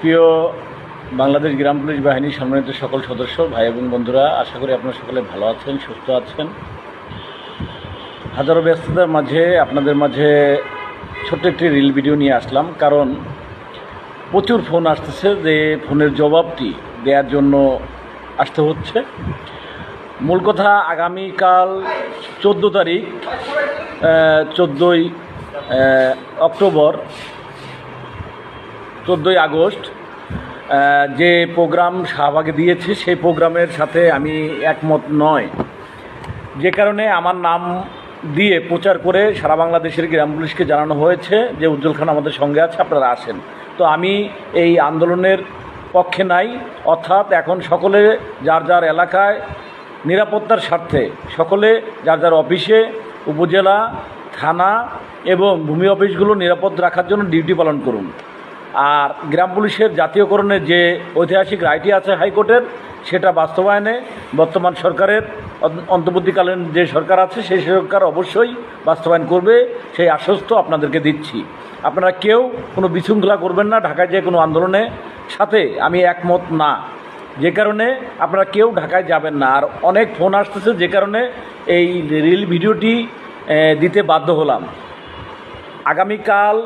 প্রিয় বাংলাদেশ গ্রাম পুলিশ বাহিনীর সম্মানিত সকল সদস্য, ভাই এবং বন্ধুরা, আশা করি আপনারা সকলে ভালো আছেন, সুস্থ আছেন। হাজারো ব্যস্ততার মাঝে আপনাদের মাঝে ছোট্ট একটি রিল ভিডিও নিয়ে আসলাম, কারণ প্রচুর ফোন আসতেছে যে ফোনের জবাবটি দেওয়ার জন্য আসতে হচ্ছে। মূল কথা, আগামীকাল 14 তারিখ 14ই অক্টোবর 14ই আগস্ট যে প্রোগ্রাম শাহবাগে দিয়েছে সেই প্রোগ্রামের সাথে আমি একমত নয়, যে কারণে আমার নাম দিয়ে প্রচার করে সারা বাংলাদেশের গ্রাম পুলিশকে জানানো হয়েছে যে উজ্জ্বল খান আমাদের সঙ্গে আছে, আপনারা আসেন। তো আমি এই আন্দোলনের পক্ষে নাই, অর্থাৎ এখন সকলে যার যার এলাকায় নিরাপত্তার স্বার্থে সকলে যার যার অফিসে, উপজেলা, থানা এবং ভূমি অফিসগুলো নিরাপদ রাখার জন্য ডিউটি পালন করুন। আর গ্রাম পুলিশের জাতীয়করণের যে ঐতিহাসিক রায়টি আছে হাইকোর্টের, সেটা বাস্তবায়নে বর্তমান সরকারের অন্তর্বর্তীকালীন যে সরকার আছে সেই সরকার অবশ্যই বাস্তবায়ন করবে, সেই আশ্বস্ত আপনাদেরকে দিচ্ছি। আপনারা কেউ কোনো বিশৃঙ্খলা করবেন না, ঢাকায় যে কোনো আন্দোলনের সাথে আমি একমত না, যে কারণে আপনারা কেউ ঢাকায় যাবেন না। আর অনেক ফোন আসতেছে, যে কারণে এই রিল ভিডিওটি দিতে বাধ্য হলাম। আগামীকাল